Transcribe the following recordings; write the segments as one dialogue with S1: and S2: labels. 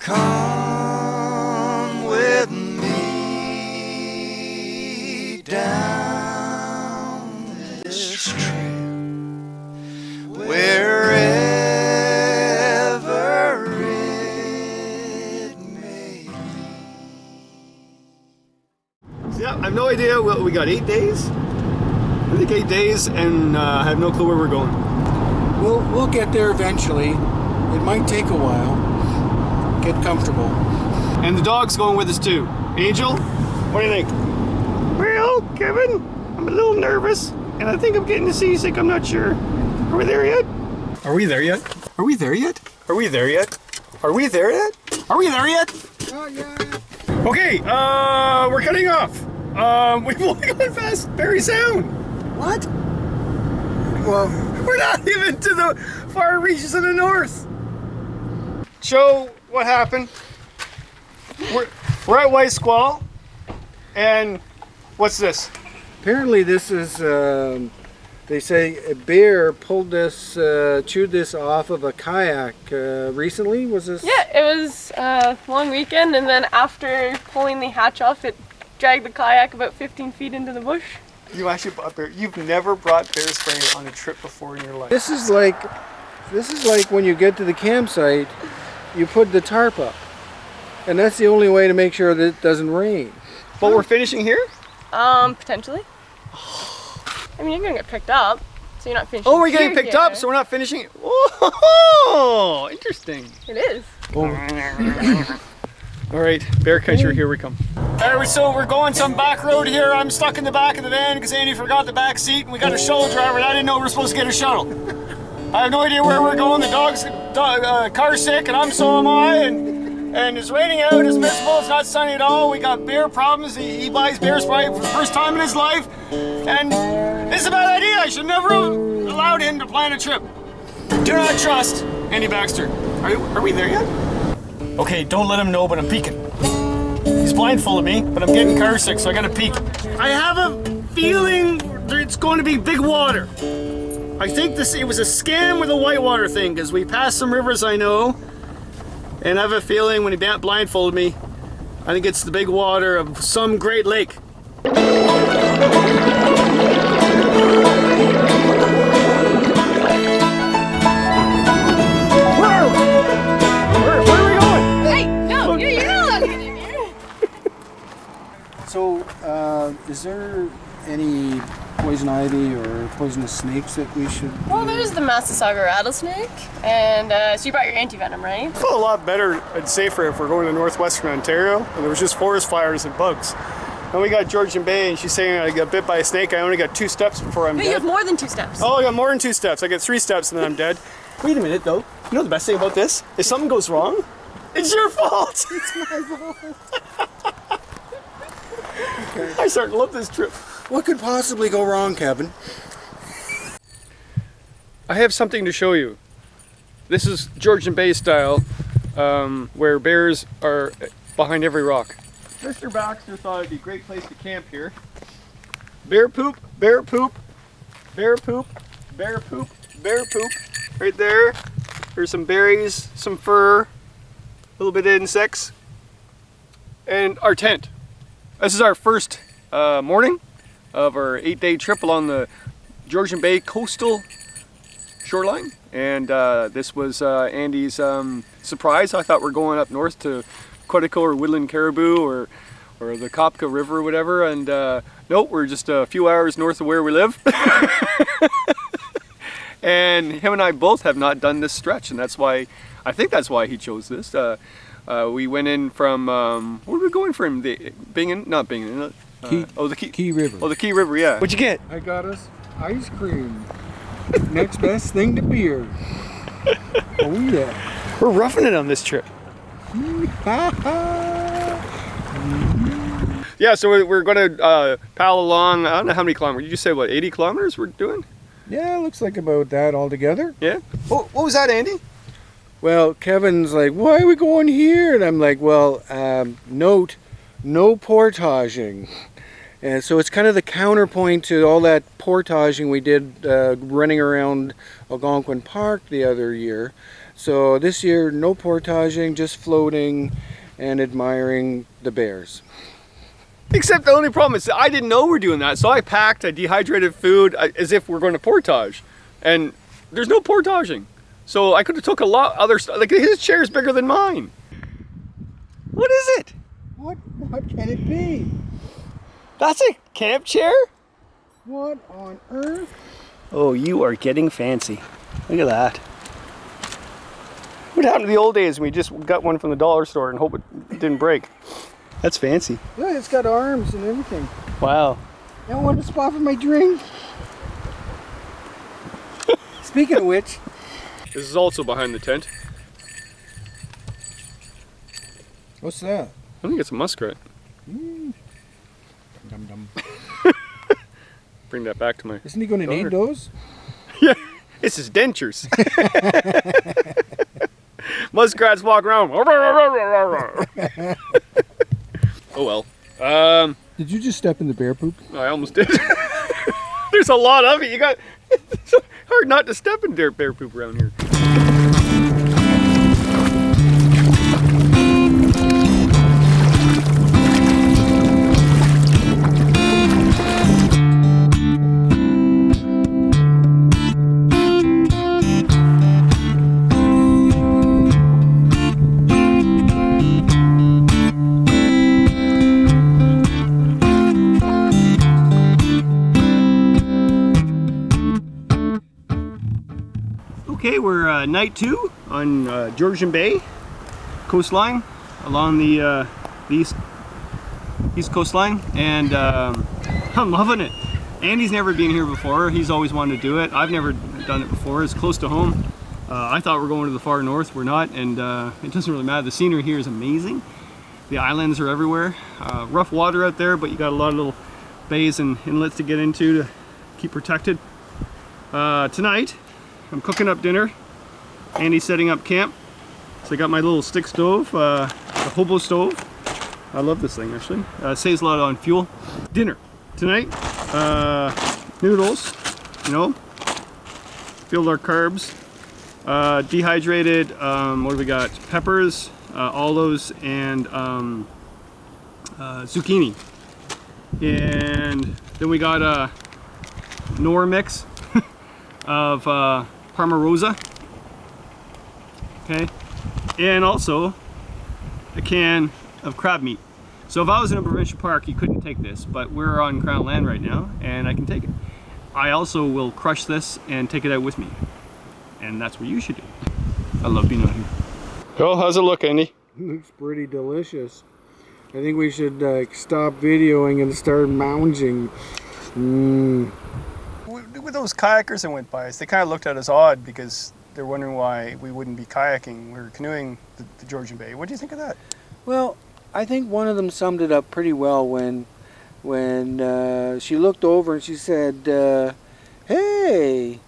S1: Come with me down this trail, wherever it may lead.
S2: Yeah, I have no idea. Well, we got 8 days. I think 8 days, and I have no clue where we're going.
S3: We'll get there eventually. It might take a while. Get comfortable.
S2: And the dog's going with us too. Angel, what do you think? Well, Kevin, I'm a little nervous, and I think I'm getting seasick. I'm not sure. Are we there yet? Are we there yet? Are we there yet? Are we there yet? Are we there yet? Are we there yet?
S3: Oh, yeah.
S2: Okay, we're cutting off. We've only gone past Barry Sound.
S3: What? Well,
S2: We're not even to the far reaches of the north. Show what happened. We're at White Squall, and what's this?
S3: apparently this is, they say a bear pulled this, chewed this off of a kayak recently. Was this?
S4: Yeah, it was a long weekend, and then after pulling the hatch off, it dragged the kayak about 15 feet into the bush.
S2: You actually brought bear. You've never brought bear spray on a trip before in your life.
S3: This is like when you get to the campsite, you put the tarp up, and that's the only way to make sure that it doesn't rain.
S2: But we're finishing here?
S4: Potentially. I mean, you're gonna get picked up, so you're not finishing.
S2: Oh, we're getting
S4: here
S2: picked up,
S4: yet.
S2: so we're not finishing. Oh, interesting.
S4: It is.
S2: All right, bear country, here we come. All right, so we're going some back road here. I'm stuck in the back of the van because Andy forgot the back seat, and we got a shuttle driver, and I didn't know we were supposed to get a shuttle. I have no idea where we're going. The car's sick, and so am I, and it's raining out, it's miserable, it's not sunny at all. We got bear problems. He buys bear spray for the first time in his life, and it's a bad idea. I should never have allowed him to plan a trip. Do not trust Andy Baxter. Are we there yet? Okay, don't let him know, but I'm peeking. He's blindfolded me, but I'm getting car sick, so I gotta peek. I have a feeling that it's going to be big water. I think it was a scam with a whitewater thing, because we passed some rivers I know, and I have a feeling when he blindfolded me, I think it's the big water of some great lake.
S3: So, is there any poison ivy or poisonous snakes that we should?
S4: Well, there's the Massasauga rattlesnake, and so you brought your anti-venom, right?
S2: I feel a lot better and safer if we're going to northwestern Ontario, and there was just forest fires and bugs. And we got Georgian Bay, and she's saying I got bit by a snake. I only got 2 steps before I'm
S4: But
S2: dead.
S4: you have more than 2 steps.
S2: Oh, I got more than 2 steps. I get 3 steps and then I'm dead. Wait a minute though. You know the best thing about this? If something goes wrong, it's your fault.
S3: It's my fault. Okay.
S2: I start to love this trip.
S3: What could possibly go wrong, Kevin?
S2: I have something to show you. This is Georgian Bay style, where bears are behind every rock. Mr. Baxter thought it'd be a great place to camp here. Bear poop, bear poop, bear poop, bear poop, bear poop. Right there. There's some berries, some fur, a little bit of insects, and our tent. This is our first morning of our 8-day trip along the Georgian Bay coastal shoreline, and this was Andy's surprise. I thought we're going up north to Quetico or Woodland Caribou or the Kopka River or whatever, and nope, we're just a few hours north of where we live. And him and I both have not done this stretch, and that's why, I think that's why he chose this. We went in from, where were we going from? Bingen? Not Bingen. The Key
S3: River.
S2: Oh, the Key River, yeah. What'd you get?
S3: I got us ice cream. Next best thing to beer. Oh yeah.
S2: We're roughing it on this trip. Yeah, so we're going to paddle along, I don't know how many kilometers. You say, what, 80 kilometers we're doing?
S3: Yeah, looks like about that altogether.
S2: Yeah? What was that, Andy?
S3: Well, Kevin's like, why are we going here? And I'm like, well, note, no portaging. And so it's kind of the counterpoint to all that portaging we did running around Algonquin Park the other year. So this year, no portaging, just floating and admiring the bears.
S2: Except the only problem is that I didn't know we're doing that, so I packed a dehydrated food as if we're going to portage, and there's no portaging. So I could have took a lot other stuff. Like his chair is bigger than mine. What is it?
S3: What can it be?
S2: That's a camp chair?
S3: What on earth?
S2: Oh, you are getting fancy. Look at that. What happened to the old days when we just got one from the dollar store and hope it didn't break? That's fancy.
S3: Yeah, it's got arms and everything.
S2: Wow.
S3: I want a spot for my drink. Speaking of which,
S2: This is also behind the tent.
S3: what's that?
S2: I think it's a muskrat.
S3: Dum dum.
S2: Bring that back to my...
S3: Isn't he going to
S2: daughter.
S3: need those?
S2: Yeah, it's his dentures. Muskrats walk around. Oh well.
S3: Did you just step in the bear poop?
S2: I almost did. There's a lot of it. You got... It's hard not to step in bear poop around here. Okay, we're night 2 on Georgian Bay coastline along the east coastline, and I'm loving it. Andy's never been here before. He's always wanted to do it. I've never done it before. It's close to home. I thought we were going to the far north. We're not, and it doesn't really matter. The scenery here is amazing. The islands are everywhere. Rough water out there, but you got a lot of little bays and inlets to get into to keep protected. Tonight, I'm cooking up dinner. Andy's setting up camp. So I got my little stick stove, the hobo stove. I love this thing actually. Saves a lot on fuel. Dinner tonight, noodles, you know, build our carbs. Dehydrated, what do we got? Peppers, olives, and zucchini. And then we got a Knorr mix of Parma-Rosa, okay, and also a can of crab meat. So if I was in a provincial park, you couldn't take this, but we're on Crown land right now, and I can take it. I also will crush this and take it out with me, and that's what you should do. I love being out here. Oh, how's it look, Andy?
S3: Looks pretty delicious. I think we should stop videoing and start mounging.
S2: With those kayakers that went by us, they kind of looked at us odd because they're wondering why we wouldn't be kayaking. We were canoeing the Georgian Bay. What do you think of that?
S3: Well, I think one of them summed it up pretty well when she looked over and she said, "Hey,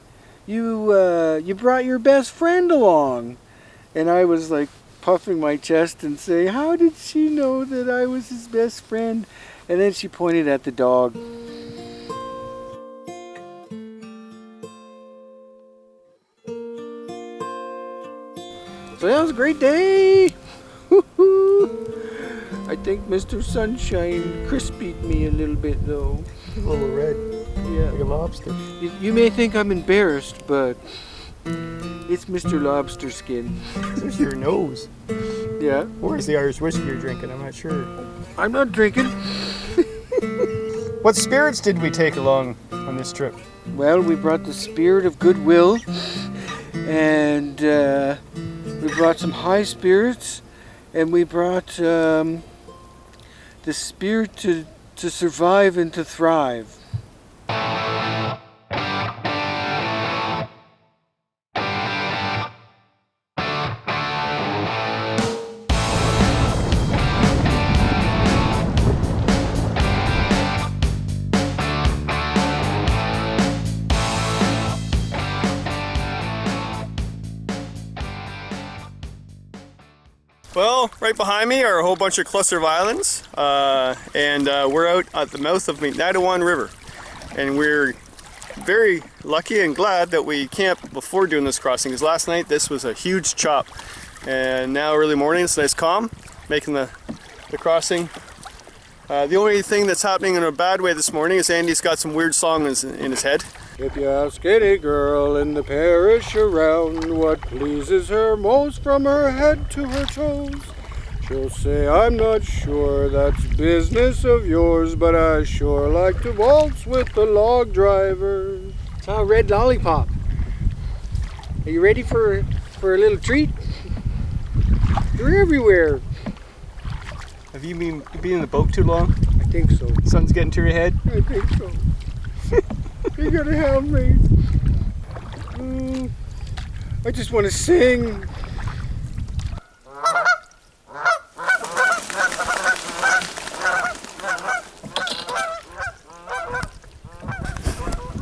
S3: you brought your best friend along," and I was like puffing my chest and saying, "How did she know that I was his best friend?" And then she pointed at the dog. So that was a great day. I think Mr. Sunshine crispied me a little bit though.
S2: A little red,
S3: Yeah.
S2: like a lobster.
S3: You may think I'm embarrassed, but it's Mr. Lobster Skin.
S2: It's just your nose.
S3: Yeah.
S2: Where's the Irish whiskey you're drinking? I'm not sure.
S3: I'm not drinking.
S2: What spirits did we take along on this trip?
S3: Well, we brought the spirit of goodwill, and we brought some high spirits, and we brought the spirit to survive and to thrive.
S2: Well, right behind me are a whole bunch of cluster of islands, and we're out at the mouth of McCoy River, and we're very lucky and glad that we camped before doing this crossing, because last night this was a huge chop, and now early morning it's nice calm, making the crossing. The only thing that's happening in a bad way this morning is Andy's got some weird song in his head.
S3: If you ask any girl in the parish around what pleases her most from her head to her toes, she'll say, I'm not sure, that's business of yours, but I sure like to waltz with the log driver. It's a red lollipop. Are you ready for a little treat? They're everywhere.
S2: Have you been in the boat too long?
S3: I think so.
S2: Sun's getting to your head?
S3: I think so. You're gonna help me. I just want to sing.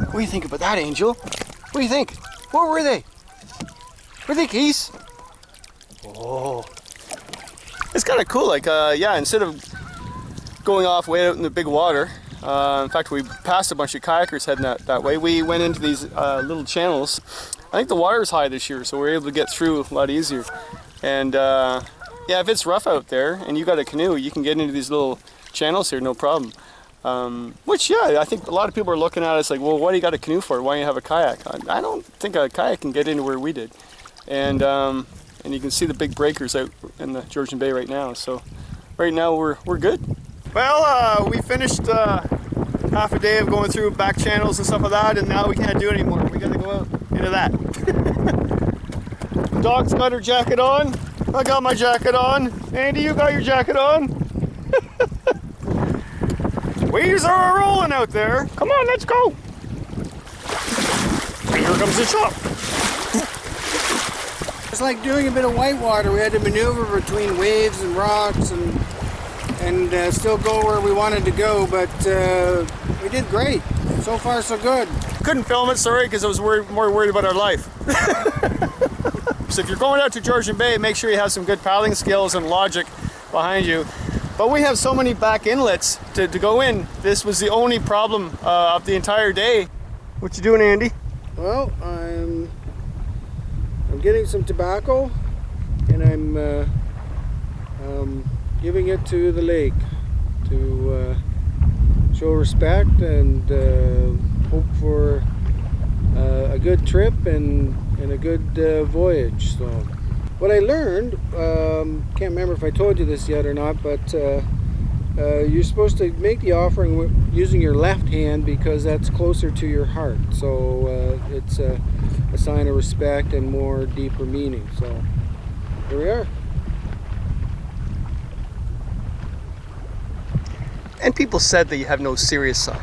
S2: What do you think about that, Angel? What do you think? Where were they? Were they geese? Oh. It's kind of cool, like, yeah, instead of going off way out in the big water, in fact, we passed a bunch of kayakers heading that way. We went into these little channels. I think the water's high this year, so we're able to get through a lot easier. And yeah, if it's rough out there and you got a canoe, you can get into these little channels here, no problem. Which, yeah, I think a lot of people are looking at us like, well, what do you got a canoe for? Why don't you have a kayak? I don't think a kayak can get into where we did. And you can see the big breakers out in the Georgian Bay right now. So right now we're good. Well, we finished half a day of going through back channels and stuff like that, and now we can't do it anymore. We got to go out into that. Dog's got her jacket on. I got my jacket on. Andy, you got your jacket on. Waves are rolling out there. Come on, let's go. Here comes the chop.
S3: It's like doing a bit of whitewater. We had to maneuver between waves and rocks and still go where we wanted to go, but we did great. So far, so good.
S2: Couldn't film it, sorry, because I was more worried about our life. So if you're going out to Georgian Bay, make sure you have some good paddling skills and logic behind you. But we have so many back inlets to go in. This was the only problem of the entire day. What you doing, Andy?
S3: Well, I'm getting some tobacco, and I'm giving it to the lake to show respect and hope for a good trip and a good voyage. So what I learned, can't remember if I told you this yet or not, but you're supposed to make the offering using your left hand because that's closer to your heart. So it's a sign of respect and more deeper meaning. So here we are.
S2: And people said that you have no serious side.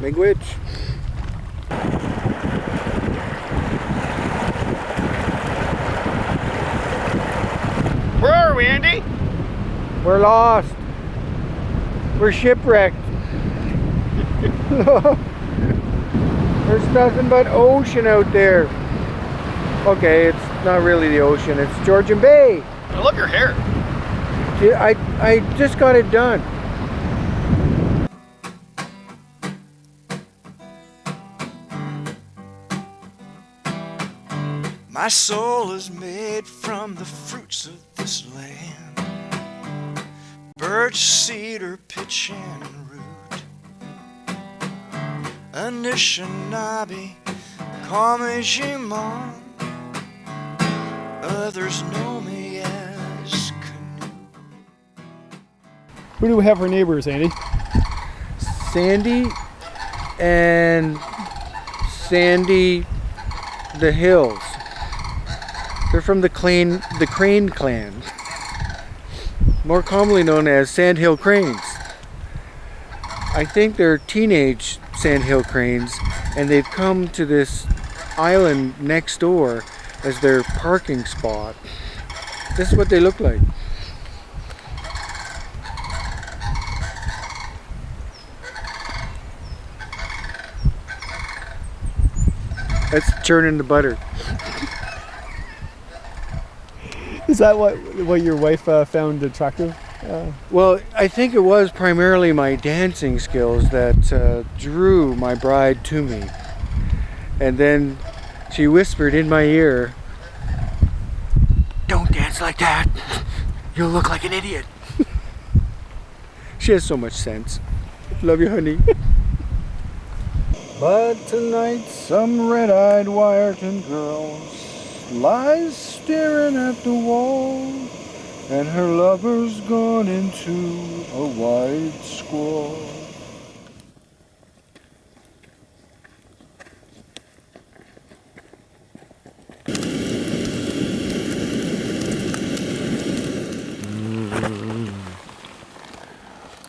S3: Big witch.
S2: Where are we, Andy?
S3: We're lost. We're shipwrecked. There's nothing but ocean out there. Okay, it's not really the ocean, it's Georgian Bay.
S2: I love your hair.
S3: I just got it done.
S1: My soul is made from the fruits of this land, birch, cedar, pitch, and root. Anishinaabe, call me Jimon. Others know me as Canoe.
S2: Who do we have for neighbors, Andy?
S3: Sandy and Sandy the Hills. They're from the Crane clan, more commonly known as sandhill cranes. I think they're teenage sandhill cranes, and they've come to this island next door as their parking spot. This is what they look like. That's churning the butter.
S2: Is that what your wife found attractive
S3: Well, I think it was primarily my dancing skills that drew my bride to me. And then she whispered in my ear, "Don't dance like that. You'll look like an idiot." She has so much sense. Love you, honey. But tonight some red-eyed Wyerton girl lies staring at the wall, and her lover's gone into a white squall.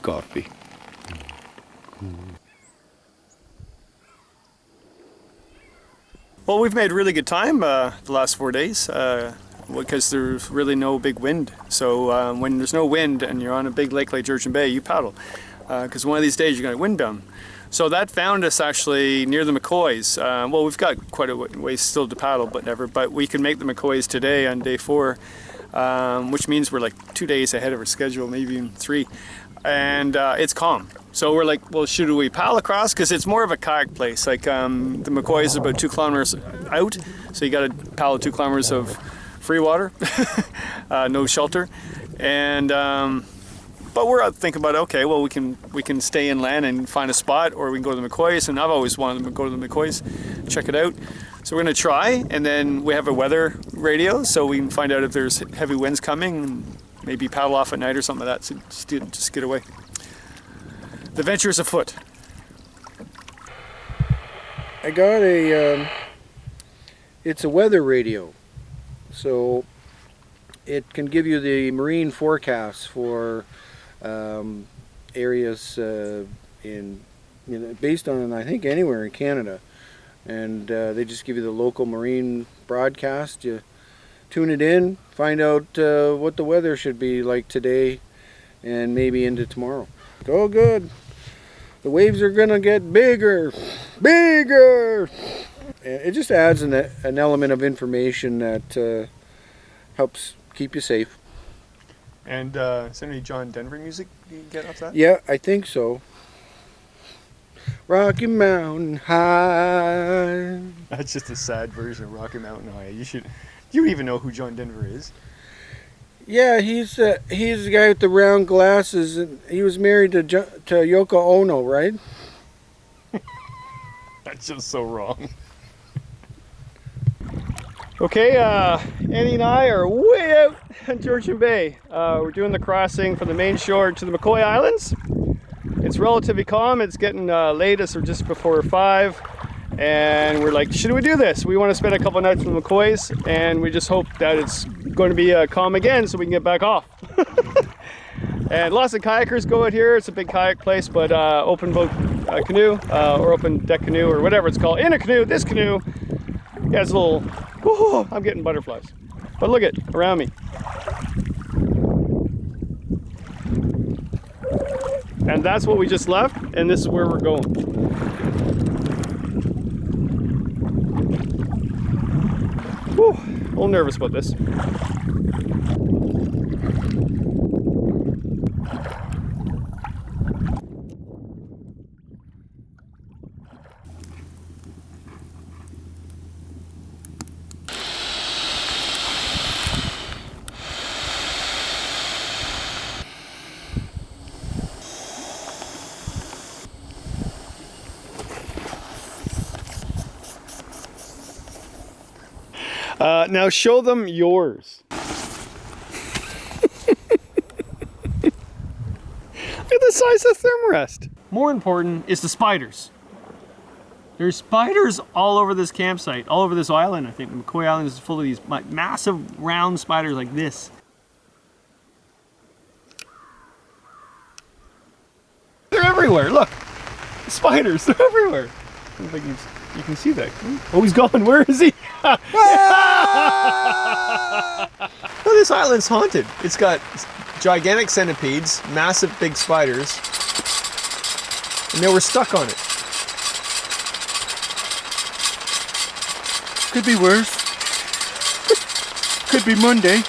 S3: Coffee.
S2: Well, we've made really good time the last 4 days because there's really no big wind. So when there's no wind and you're on a big lake like Georgian Bay, you paddle because one of these days you're going to windbound. So that found us actually near the McCoys. Well, we've got quite a ways still to paddle, but we can make the McCoys today on day 4, which means we're like 2 days ahead of our schedule, maybe even 3. And it's calm. So we're like, well, should we paddle across? Because it's more of a kayak place. Like the McCoy is about 2 kilometers out, so you got to paddle 2 kilometers of free water, no shelter. And but we're thinking about, okay, well, we can stay inland and find a spot, or we can go to the McCoys. And I've always wanted to go to the McCoys, check it out. So we're gonna try, and then we have a weather radio, so we can find out if there's heavy winds coming, and maybe paddle off at night or something like that. So just get away. The venture is afoot.
S3: I got it's a weather radio, so it can give you the marine forecasts for areas based on, I think, anywhere in Canada, and they just give you the local marine broadcast. You tune it in, find out what the weather should be like today and maybe into tomorrow. Oh, good. The waves are gonna get bigger. It just adds an element of information that helps keep you safe.
S2: And is there any John Denver music you get off that?
S3: Yeah, I think so. Rocky Mountain High.
S2: That's just a sad version of Rocky Mountain High. You even know who John Denver is?
S3: Yeah, he's the guy with the round glasses, and he was married to Yoko Ono, right?
S2: That's just so wrong. Okay, Annie and I are way out on Georgian Bay. We're doing the crossing from the main shore to the McCoy Islands. It's relatively calm. It's getting late, as we're just before 5. And we're like, should we do this? We want to spend a couple nights with the McCoys, and we just hope that it's going to be calm again so we can get back off. And lots of kayakers go out here. It's a big kayak place, but open boat canoe or open deck canoe or whatever it's called. In a canoe, this canoe has a little, whoa, I'm getting butterflies. But look at around me. And that's what we just left, and this is where we're going. Whew, a little nervous about this. Now show them yours. Look at the size of the thermarest. More important is the spiders. There's spiders all over this campsite, all over this island. I think McCoy Island is full of these massive round spiders like this. They're everywhere, look. Spiders, they're everywhere. I don't think you can see that. Oh, he's gone. Where is he? Oh, this island's haunted. It's got gigantic centipedes, massive big spiders, and now we're stuck on it.
S3: Could be worse. Could be Monday.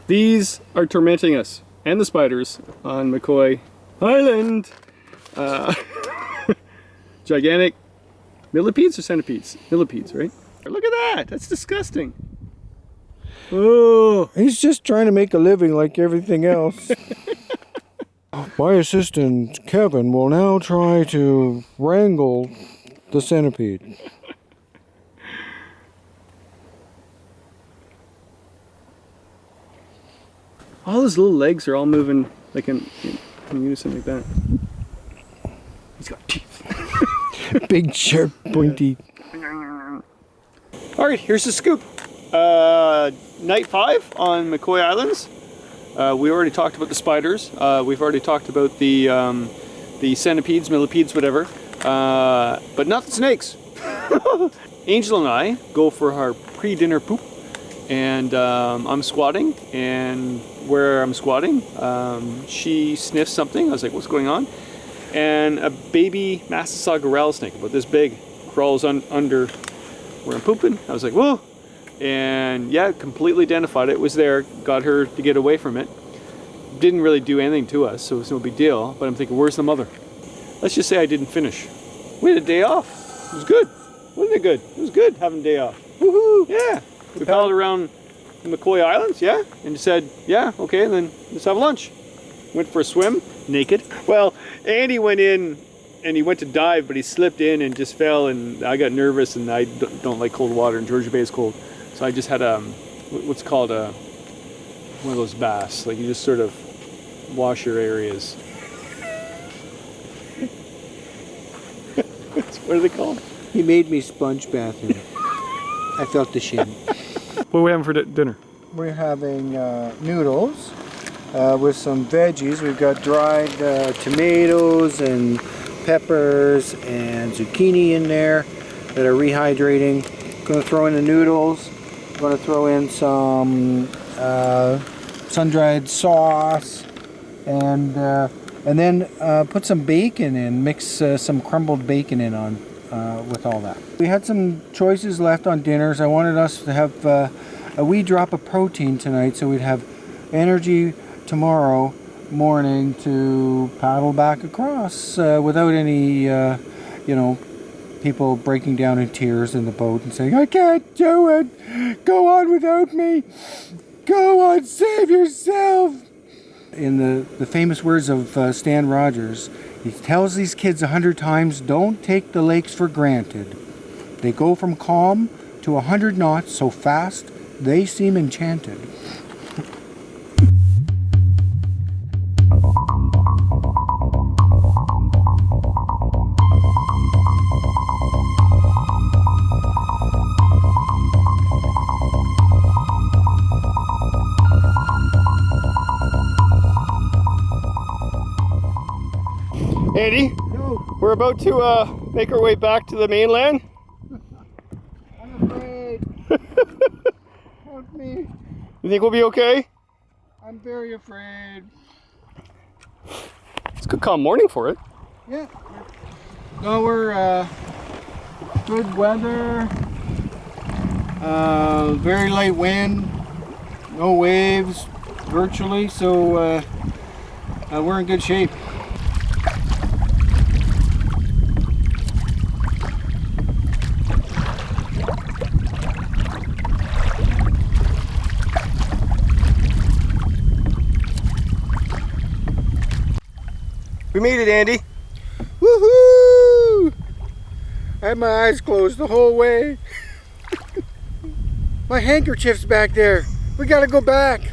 S2: These are tormenting us and the spiders on McCoy Island. Gigantic millipedes or centipedes? Millipedes, right? Look at that! That's disgusting. Oh,
S3: He's just trying to make a living like everything else. My assistant, Kevin, will now try to wrangle the centipede.
S2: all his little legs are all moving like in unison like that. He's got teeth.
S3: Big, sharp, pointy.
S2: All right, here's the scoop. Night 5 on McCoy Islands. We already talked about the spiders. We've already talked about the centipedes, millipedes, whatever. But not the snakes. Angel and I go for our pre-dinner poop, and I'm squatting, and where I'm squatting, she sniffs something. I was like, what's going on? And a baby Massasauga rattlesnake, about this big, crawls under where I'm pooping. I was like, whoa! And yeah, completely identified it. It was there, got her to get away from it. Didn't really do anything to us, so it was no big deal. But I'm thinking, where's the mother? Let's just say I didn't finish. We had a day off. It was good. Wasn't it good? It was good having a day off. Woohoo! Yeah. We paddled around the McCoy Islands, yeah, and said, yeah, okay, and then let's have lunch. Went for a swim, naked. Well, Andy went in and he went to dive, but he slipped in and just fell, and I got nervous, and I don't like cold water, and Georgian Bay is cold. So I just had what's called one of those baths. Like you just sort of wash your areas. What are they called?
S3: He made me sponge bath him. I felt the shame.
S2: What are we having for dinner?
S3: We're having noodles with some veggies. We've got dried tomatoes and peppers and zucchini in there that are rehydrating. Going to throw in the noodles. Going to throw in some sun-dried sauce, and then put some bacon in. Mix some crumbled bacon in on with all that. We had some choices left on dinners. I wanted us to have a wee drop of protein tonight, so we'd have energy tomorrow morning to paddle back across without any, people breaking down in tears in the boat and saying, I can't do it! Go on without me! Go on, save yourself! In the famous words of Stan Rogers, he tells these kids 100 times, don't take the lakes for granted. They go from calm to 100 knots so fast, they seem enchanted.
S2: Andy,
S3: No,
S2: we're about to make our way back to the mainland.
S3: I'm afraid. Help me.
S2: You think we'll be okay?
S3: I'm very afraid.
S2: It's a good calm morning for it.
S3: Yeah. No, we're good weather. Very light wind. No waves, virtually. So we're in good shape.
S2: We made it, Andy.
S3: Woohoo! I had my eyes closed the whole way. My handkerchief's back there. We gotta go back.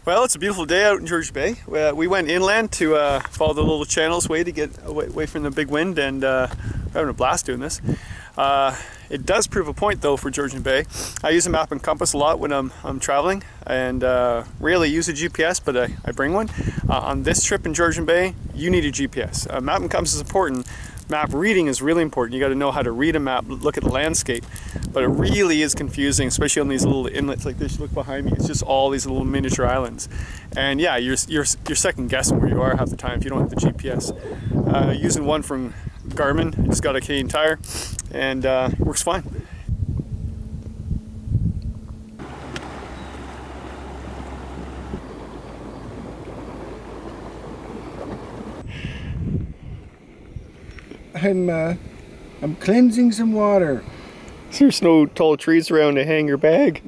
S2: Well, it's a beautiful day out in Georgian Bay. We went inland to follow the little channels way to get away from the big wind, and we're having a blast doing this. It does prove a point though for Georgian Bay. I use a map and compass a lot when I'm traveling, and rarely use a GPS, but I bring one. On this trip in Georgian Bay, you need a GPS. Map and compass is important. Map reading is really important. You got to know how to read a map, look at the landscape. But it really is confusing, especially on these little inlets like this. You look behind me, it's just all these little miniature islands. And yeah, you're second guessing where you are half the time if you don't have the GPS. Using one from Garmin, I just got a Canadian Tire, and it works fine.
S3: I'm cleansing some water.
S2: There's no tall trees around to hang your bag.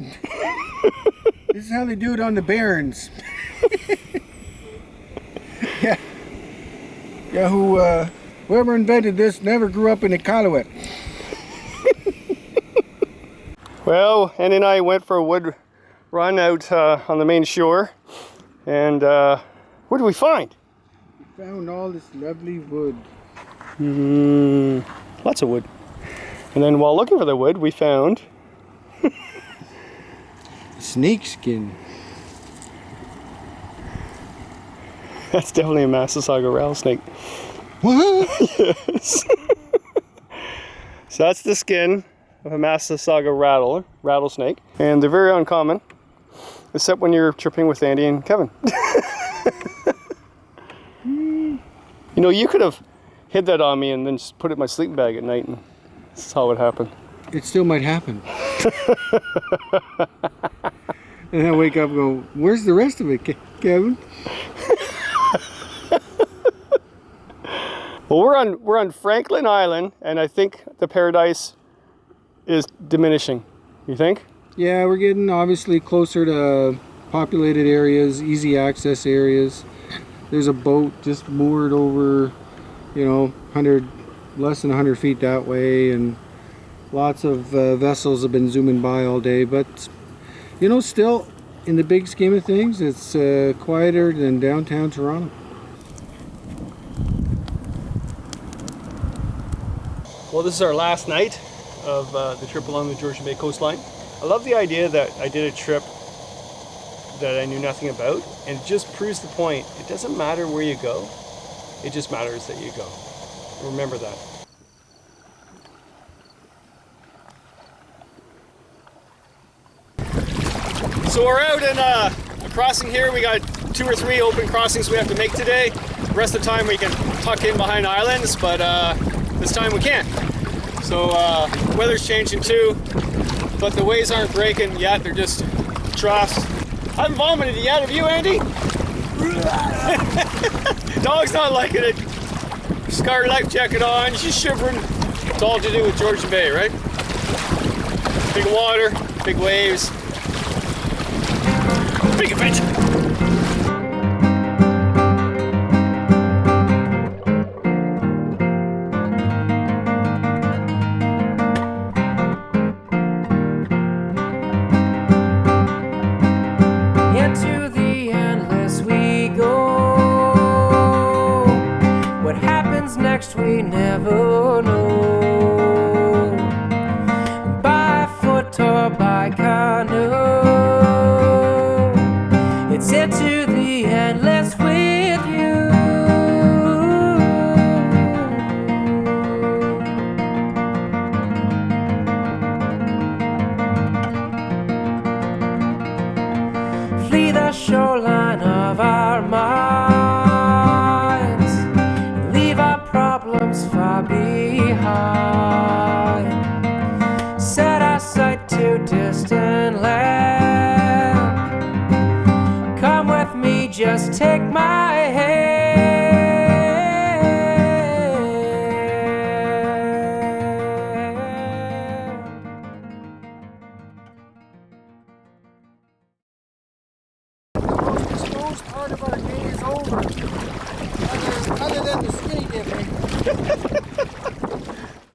S3: This is how they do it on the Barrens. Yeah. Yeah, whoever invented this never grew up in Iqaluit.
S2: Well, Andy and I went for a wood run out on the main shore. And what did we find?
S3: We found all this lovely wood.
S2: Lots of wood. And then while looking for the wood, we found
S3: snake skin.
S2: That's definitely a Massasauga rattlesnake.
S3: What?
S2: Yes. So that's the skin of a Massasauga rattlesnake. And they're very uncommon, except when you're tripping with Andy and Kevin. You know, you could have hid that on me and then just put it in my sleeping bag at night, and that's how it happened.
S3: It still might happen. And I wake up and go, where's the rest of it, Kevin?
S2: Well, we're on Franklin Island, and I think the paradise is diminishing. You think?
S3: Yeah, we're getting obviously closer to populated areas, easy access areas. There's a boat just moored over, you know, less than 100 feet that way, and lots of vessels have been zooming by all day. But, you know, still, in the big scheme of things, it's quieter than downtown Toronto.
S2: Well, this is our last night of the trip along the Georgian Bay coastline. I love the idea that I did a trip that I knew nothing about, and it just proves the point. It doesn't matter where you go, it just matters that you go. Remember that. So we're out in a crossing here. We got 2 or 3 open crossings we have to make today. The rest of the time we can tuck in behind islands, but this time we can't. So weather's changing too, but the waves aren't breaking yet. They're just troughs. I haven't vomited yet. Have you, Andy? Dog's not liking it. Scar life jacket on. She's shivering. It's all to do with Georgian Bay, right? Big water, big waves, big adventure.
S5: Into the endless we go. What happens next we never know. By foot or by canoe, it's into the endless with you. Flee the shoreline of our minds, leave our problems far behind. Set our sight to distant land. Come with me, just take my hand.
S3: The most part of our day is over. Other than the skinny dipping.